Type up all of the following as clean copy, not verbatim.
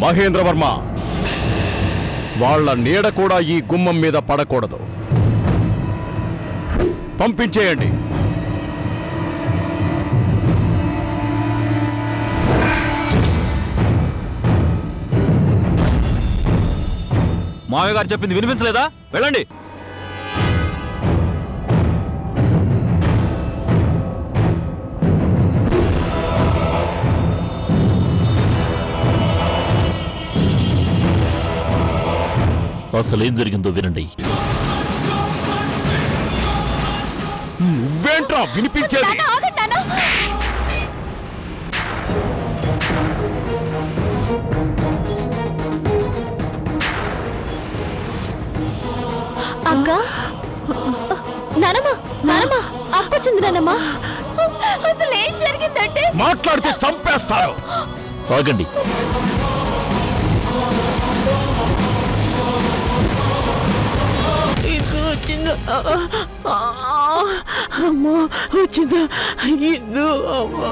మహేంద్రవర్మ, వాళ్ళ నీడ కూడా ఈ గుమ్మం మీద పడకూడదు. పంపించేయండి. మావయ్య గారు చెప్పింది వినిపించలేదా? వెళ్ళండి. అసలు ఏం జరిగిందో వినండి. నువ్వేంట్రా వినిపించేది? అక్క, నానమ్మా, నానమ్మా, అక్కొచ్చింది నానమ్మా. అసలు ఏం జరిగిందంటే మాట్లాడితే చంపేస్తారు. ఆగండి. వచ్చిందా? అమ్మో, వచ్చిందా? ఇల్లు అమ్మో.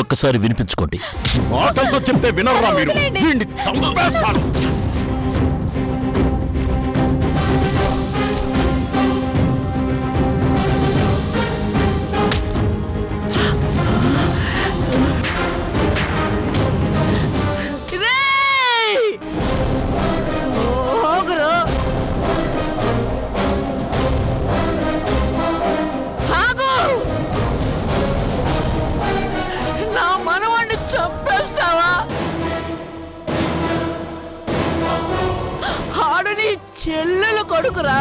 ఒక్కసారి వినిపించుకోండి. మాటలతో చెప్తే వినర్రా మీరు? వీడిని చంపేస్తాను. చెల్లెలు కొడుకురా.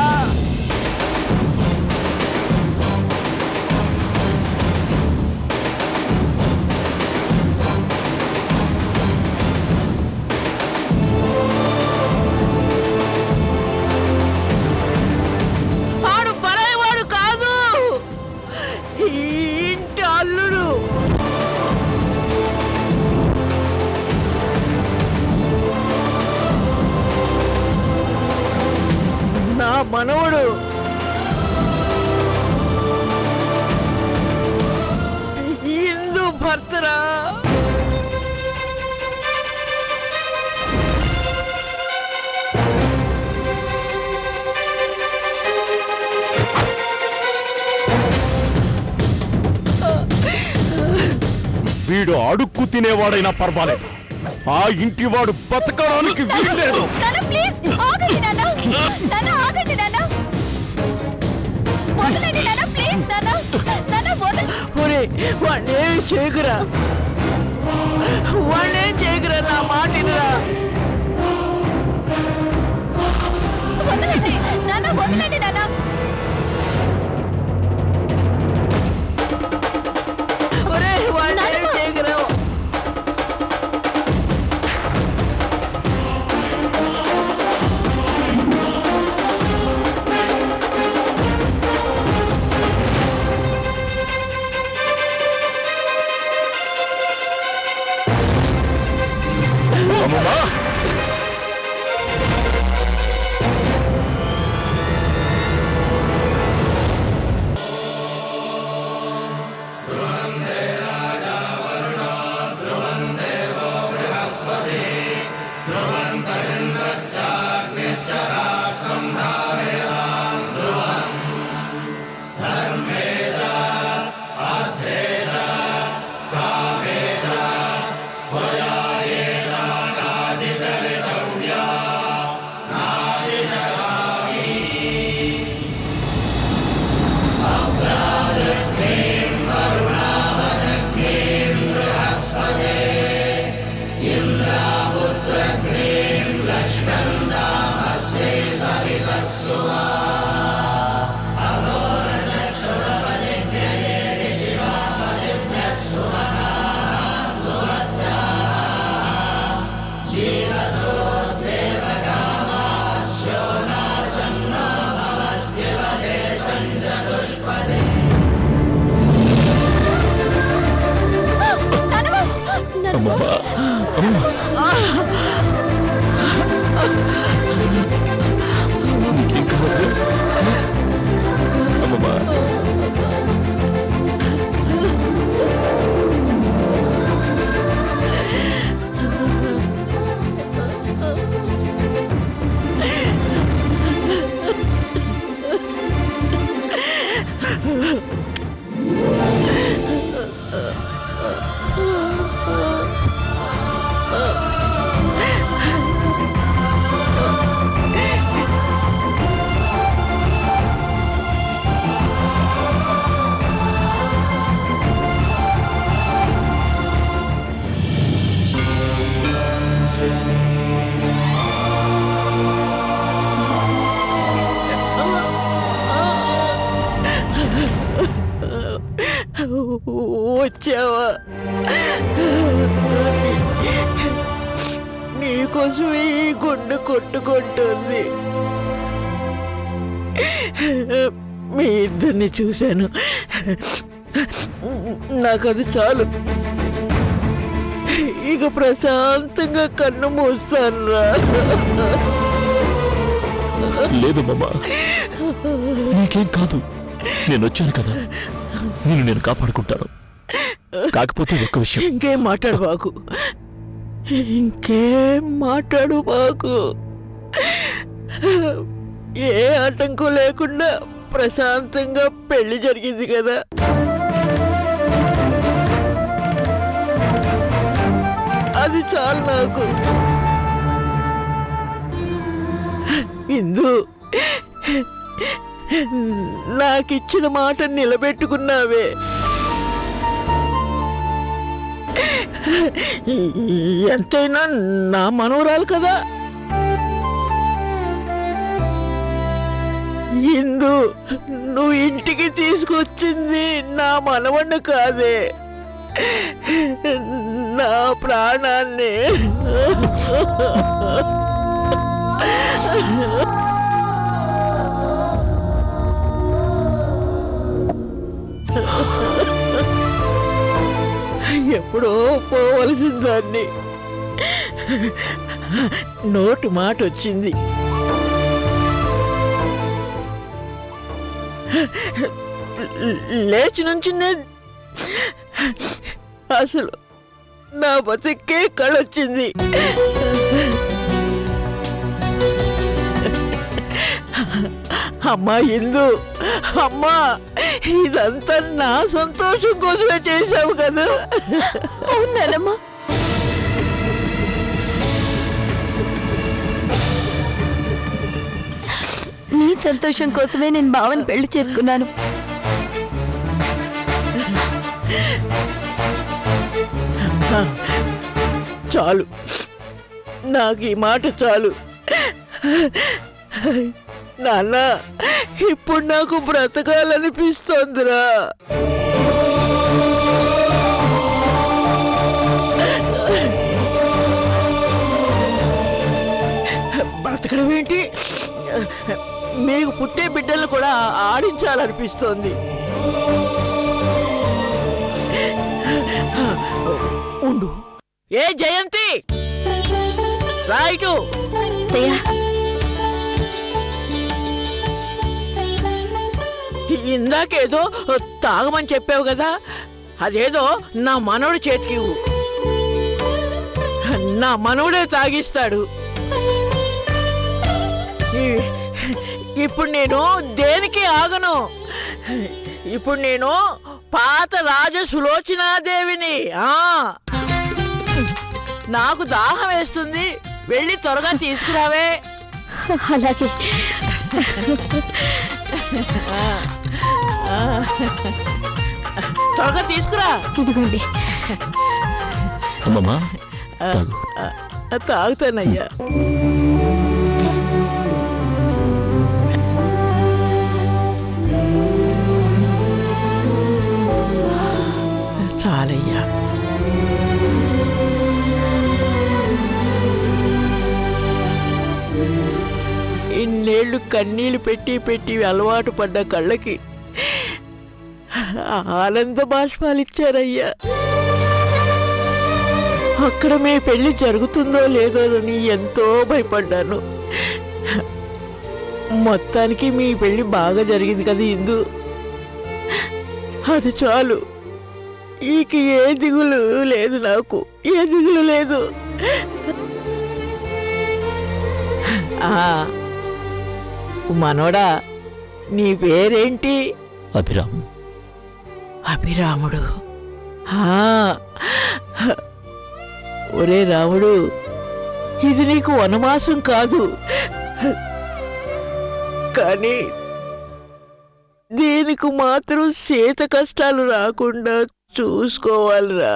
వాడు పరాయివాడు కాదు, ఇంటి అల్లుడు. నా మనవడు. ఇందు భర్తరా. వీడు అడుక్కు తినేవాడైనా పర్వాలేదు, ఆ ఇంటి వాడు బతకడానికి వీల్లేదు. వాడేం చేయకురా, వాడేం చేయకురా, నా మాటిరా. వదలండి నాన్న, వదలండి నాన్న. వాడేం చేయకురా. అమ్మా, వచ్చావా? నీకోసమే ఈ గుండె కొట్టుకుంటుంది. మీ ఇద్దరిని చూశాను, నాకు అది చాలు. ఇక ప్రశాంతంగా కన్ను మూస్తాను రా. లేదు మామా, నీకేం కాదు. నేను వచ్చాను కదా, నేను కాపాడుకుంటాను. కాకపోతే ఒక్క విషయం. ఇంకేం మాట్లాడు బాకు, ఇంకేం మాట్లాడు బాకు. ఏ ఆటంకం లేకుండా ప్రశాంతంగా పెళ్లి జరిగింది కదా. అది చాలు నాకు. ఇందు, నాకిచ్చిన మాట నిలబెట్టుకున్నావే. ఎంతైనా నా మనవరాలు కదా. ఇందు, నువ్వు ఇంటికి తీసుకొచ్చింది నా మనవణ్ణి కాదే, నా ప్రాణాన్ని. ఎప్పుడో పోవలసిన దాన్ని నోటి మాట వచ్చింది. లేచి నుంచి అసలు నా బతికే కళొచ్చింది. అమ్మా ఇందు, అమ్మా, ఇదంతా నా సంతోషం కోసమే చేశావు కదా. అవునానమ్మా. నీ సంతోషం కోసమే నేను బావని పెళ్లి చేసుకున్నాను. చాలు, నాకు ఈ మాట చాలు. నాన్న, ఇప్పుడు నాకు బ్రతకాలనిపిస్తోందిరా. బ్రతకడం ఏంటి, మీకు పుట్టే బిడ్డలు కూడా ఆడించాలనిపిస్తోంది. ఉండు. ఏ జయంతి, రైటు. ఇందాకేదో తాగమని చెప్పావు కదా, అదేదో నా మనవడి చేతికి ఇవ్వు. నా మనవడే తాగిస్తాడు. ఇప్పుడు నేను దేనికి ఆగను. ఇప్పుడు నేను పాత రాజ సులోచనాదేవిని. నాకు దాహం వేస్తుంది, వెళ్ళి త్వరగా తీసుకురావే. అలాగే. త్వరగా తీసుకురా. ఇదిగోండి. అమ్మమ్మా, తాగుతానయ్యా. చాలయ్యా. ఇన్నేళ్లు కన్నీళ్లు పెట్టి పెట్టి అలవాటు పడ్డ కళ్ళకి ఆనంద బాష్పాలిచ్చారయ్యా. అక్కడ మీ పెళ్లి జరుగుతుందో లేదో అని ఎంతో భయపడ్డాను. మొత్తానికి మీ పెళ్లి బాగా జరిగింది కదా ఇందు. అది చాలు. ఈక ఏ దిగులు లేదు, నాకు ఏ దిగులు లేదు. మనోడా, నీ పేరేంటి? అభిరామ్. అభిరాముడు. ఒరే రాముడు, ఇది నీకు వనవాసం కాదు, కానీ దీనికి మాత్రం శీత కష్టాలు రాకుండా చూసుకోవాలిరా.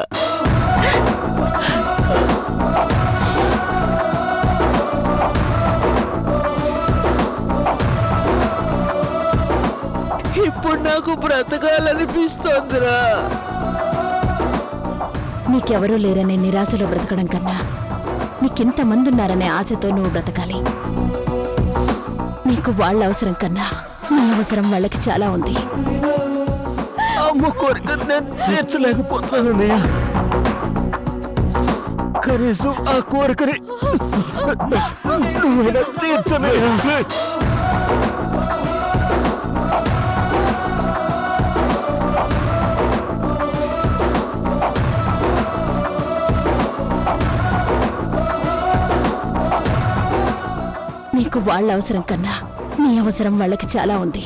ఇప్పుడు నాకు బ్రతకాలనిపిస్తోందిరా. నీకెవరూ లేరనే నిరాశలో బ్రతకడం కన్నా నీకింతమంది ఉన్నారనే ఆశతో నువ్వు బ్రతకాలి. నీకు వాళ్ళ అవసరం కన్నా నీ అవసరం వాళ్ళకి చాలా ఉంది. అమ్మ కోరిక నేను తీర్చలేకపోతున్నానన్నయ్య. కనీసం ఆ కోరికని నువ్వైనా తీర్చనయ్యా. నీకు వాళ్ళ అవసరం కన్నా నీ అవసరం వాళ్ళకి చాలా ఉంది.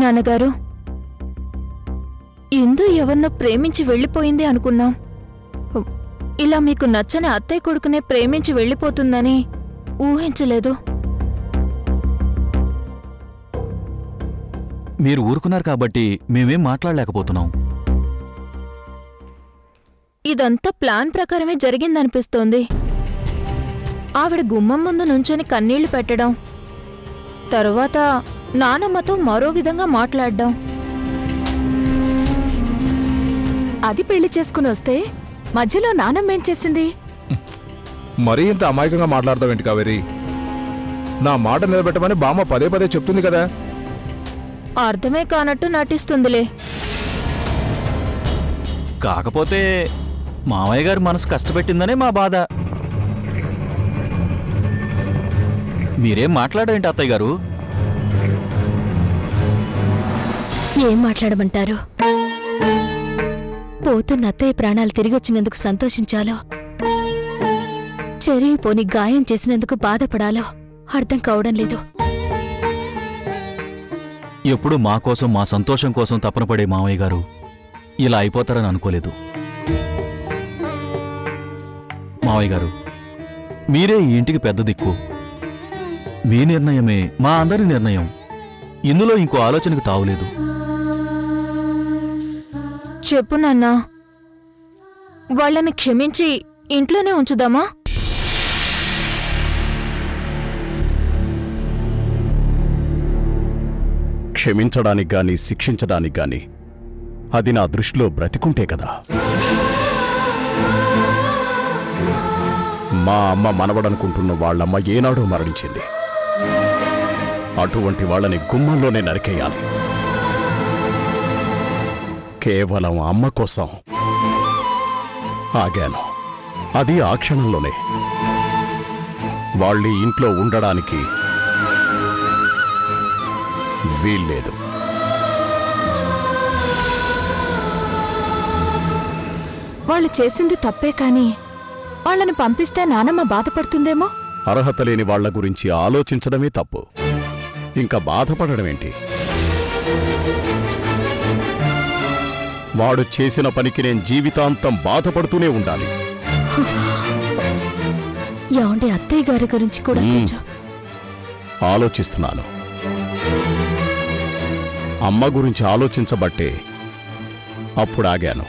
నాన్నగారు, ఇందు ఎవరినో ప్రేమించి వెళ్ళిపోయింది అనుకున్నాం. ఇలా మీకు నచ్చని అత్తయ్య కొడుకునే ప్రేమించి వెళ్ళిపోతుందని ఊహించలేదు. మీరు ఊరుకున్నారు కాబట్టి మేమేం మాట్లాడలేకపోతున్నాం. ఇదంతా ప్లాన్ ప్రకారమే జరిగిందనిపిస్తోంది. ఆవిడ గుమ్మం ముందు నుంచొని కన్నీళ్లు పెట్టడం, తరువాత నానమ్మతో మరో విధంగా మాట్లాడడం, అది పెళ్లి చేసుకుని వస్తే మధ్యలో నానమ్మేం చేసింది? మరీ ఇంత అమాయకంగా మాట్లాడతావేంటి కావేరి? నా మాట నిలబెట్టమని బామ్మ పదే పదే చెప్తుంది కదా. అర్థమే కానట్టు నటిస్తుందిలే. కాకపోతే మామయ్య గారి మనసు కష్టపెట్టిందనే మా బాధ. మీరేం మాట్లాడేంటి అత్తయ్య గారు? ఏం మాట్లాడమంటారు? పోతున్న అత్తయ్య ప్రాణాలు తిరిగొచ్చినందుకు సంతోషించాలో, చెరిగిపోని గాయం చేసినందుకు బాధపడాలో అర్థం కావడం లేదు. ఎప్పుడు మా కోసం, మా సంతోషం కోసం తపన పడే మామయ్య గారు ఇలా అయిపోతారని అనుకోలేదు. మావయ్య గారు, మీరే ఈ ఇంటికి పెద్ద దిక్కు. మీ నిర్ణయమే మా అందరి నిర్ణయం. ఇందులో ఇంకో ఆలోచనకు తావులేదు. చెప్పు నాన్నా, వాళ్ళని క్షమించి ఇంట్లోనే ఉంచుదామా? క్షమించడానికి గాని శిక్షించడానికి గాని అది నా దృష్టిలో బ్రతికుంటే కదా. మా అమ్మ మనవడనుకుంటున్న వాళ్ళమ్మ ఏనాడో మరణించింది. అటువంటి వాళ్ళని గుమ్మంలోనే నరికేయాలి. కేవలం అమ్మ కోసం ఆగాను. అది ఆ క్షణంలోనే. వాళ్ళీ ఇంట్లో ఉండడానికి వీల్లేదు. వాళ్ళు చేసింది తప్పే కాని వాళ్ళని పంపిస్తే నానమ్మ బాధపడుతుందేమో. అర్హత లేని వాళ్ల గురించి ఆలోచించడమే తప్పు. ఇంకా బాధపడమేంటి? వాడు చేసిన పనికి నేను జీవితాంతం బాధపడుతూనే ఉండాలి. ఏమంటే అత్తయ్య గారి గురించి కూడా కొంచెం ఆలోచిస్తున్నాను. అమ్మ గురించి ఆలోచించబట్టే అప్పుడు ఆగాను.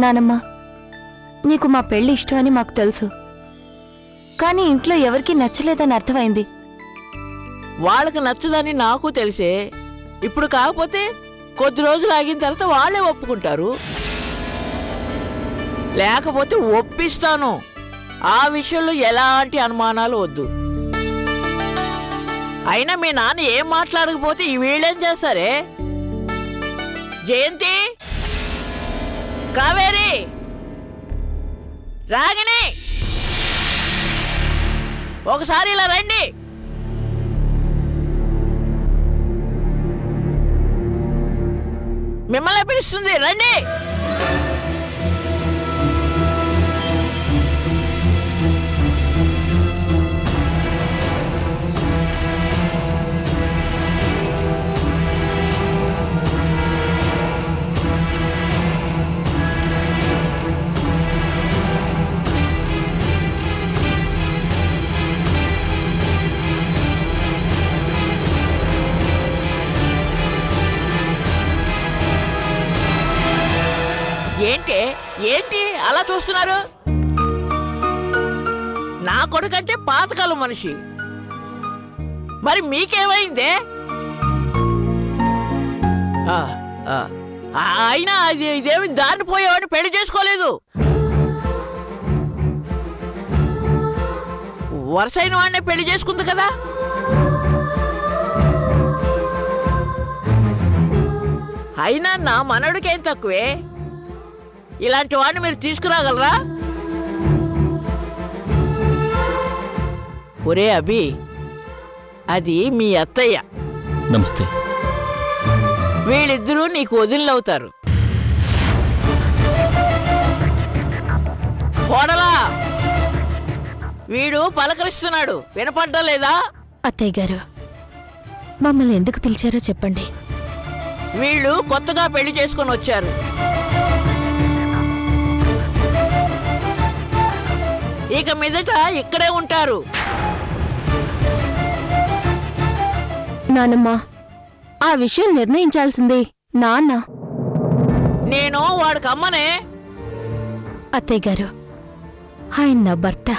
నానమ్మ, నీకు మా పెళ్లి ఇష్టం అని మాకు తెలుసు. కానీ ఇంట్లో ఎవరికీ నచ్చలేదని అర్థమైంది. వాళ్ళకి నచ్చదని నాకు తెలిసే. ఇప్పుడు కాకపోతే కొద్ది రోజులు ఆగిన తర్వాత వాళ్ళే ఒప్పుకుంటారు. లేకపోతే ఒప్పిస్తాను. ఆ విషయంలో ఎలాంటి అనుమానాలు వద్దు. అయినా మీ నాన్న ఏం మాట్లాడకపోతే ఈ వీళ్ళేం చేస్తారే? జయంతి, కావేరి, రాగిణి, ఒకసారి ఇలా రండి. మిమ్మల్ని పిలుస్తుంది, రండి. ఏంటి ఏంటి అలా చూస్తున్నారు? నా కొడుకంటే పాతకాలం మనిషి, మరి మీకేమైందే? అయినా ఇదేమి దాన్ని పోయేవాడిని పెళ్లి చేసుకోలేదు. వరుసైన వాడినే పెళ్లి చేసుకుంది కదా. అయినా నా మనవడికేం తక్కువే? ఇలాంటి వాడిని మీరు తీసుకురాగలరా? ఒరే అభి, అది మీ అత్తయ్య. నమస్తే. వీళ్ళిద్దరూ నీకు వదిలినవుతారు. కోడలా, వీడు పలకరిస్తున్నాడు, వినపడ్డం లేదా? అత్తయ్య గారు, మమ్మల్ని ఎందుకు పిలిచారో చెప్పండి. వీళ్ళు కొత్తగా పెళ్లి చేసుకొని వచ్చారు. ఇక మీదట ఇక్కడే ఉంటారు. నానమ్మ, ఆ విషయం నిర్ణయించాల్సింది నాన్న. నేను వాడికి అమ్మనే. అత్తయ్య గారు, ఆయన నా భర్త.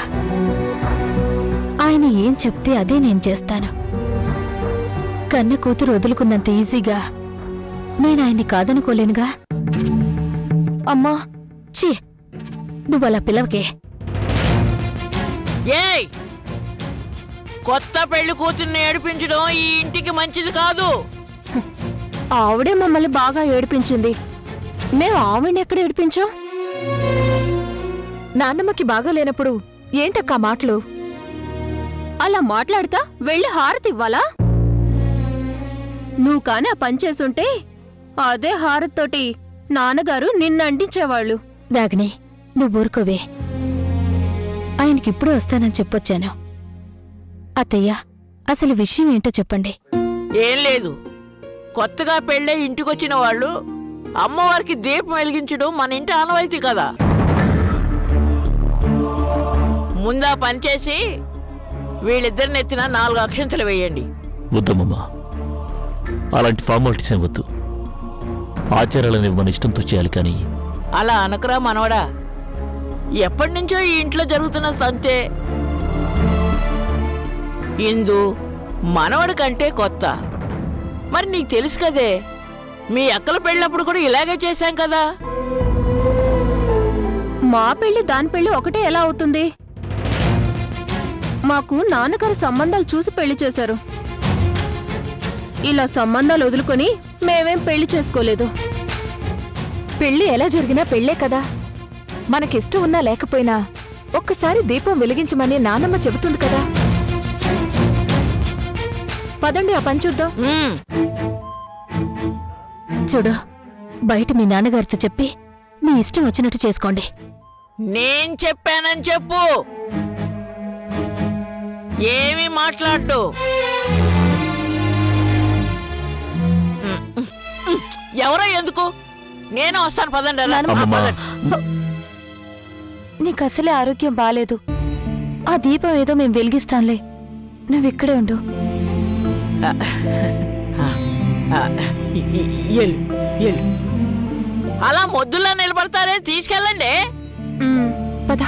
ఆయన ఏం చెప్తే అదే నేను చేస్తాను. కన్న కూతురు వదులుకున్నంత ఈజీగా నేను ఆయన్ని కాదనుకోలేనుగా. అమ్మా, ఛీ, నువ్వలా పిలవకే. ఏయ్, కొత్త పెళ్లి కూతుర్ని ఏడిపించడం ఈ ఇంటికి మంచిది కాదు. ఆవిడే మమ్మల్ని బాగా ఏడిపించింది, మేము ఆవిడని ఎక్కడ ఏడిపించాం? నాన్నమ్మకి బాగా లేనప్పుడు ఏంటక్కా మాటలు? అలా మాట్లాడతా వెళ్ళి హారతి ఇవ్వాలా? నువ్వు కాని ఆ పని చేసుంటే అదే హారతితోటి నాన్నగారు నిన్ను అంటించేవాళ్ళు. దాగిని, నువ్వు ఊరుకోవే. ఆయనకిప్పుడే వస్తానని చెప్పొచ్చాను. అత్తయ్య, అసలు విషయం ఏంటో చెప్పండి. ఏం లేదు, కొత్తగా పెళ్ళై ఇంటికొచ్చిన వాళ్ళు అమ్మవారికి దీపం వెలిగించడం మన ఇంటి ఆనవాయితీ కదా. ముందా పనిచేసి వీళ్ళిద్దరిని ఎత్తిన 4 అక్షంతలు వేయండి. వద్దమ్మా, అలాంటి ఫార్మాలిటీస్ ఏం వద్దు. ఆచారాలని మన ఇష్టంతో చేయాలి. కానీ అలా అనకరా మనవడా, ఎప్పటి నుంచో ఈ ఇంట్లో జరుగుతున్న సంతే. ఇందు మనవడి కంటే కొత్త. మరి నీకు తెలుసు కదే, మీ అక్కల పెళ్ళప్పుడు కూడా ఇలాగే చేశాం కదా. మా పెళ్లి దాని పెళ్లి ఒకటే ఎలా అవుతుంది? మాకు నాన్నగారు సంబంధాలు చూసి పెళ్లి చేశారు. ఇలా సంబంధాలు వదులుకొని మేమేం పెళ్లి చేసుకోలేదు. పెళ్లి ఎలా జరిగినా పెళ్లే కదా. మనకిష్టం ఉన్నా లేకపోయినా ఒక్కసారి దీపం వెలిగించమని నాన్నమ్మ చెబుతుంది కదా. పదండి, ఆ పని చూద్దాం. చూడు, బయట మీ నాన్నగారితో చెప్పి మీ ఇష్టం వచ్చినట్టు చేసుకోండి. నేను చెప్పానని చెప్పు, ఏమీ మాట్లాడు. ఎవరో ఎందుకు, నేను వస్తాను. పదండి. నీకు అసలే ఆరోగ్యం బాలేదు. ఆ దీపం ఏదో మేము వెలిగిస్తాంలే, నువ్విక్కడే ఉండు. అలా మొద్దులా నిలబడతారే, తీసుకెళ్ళండి. పద.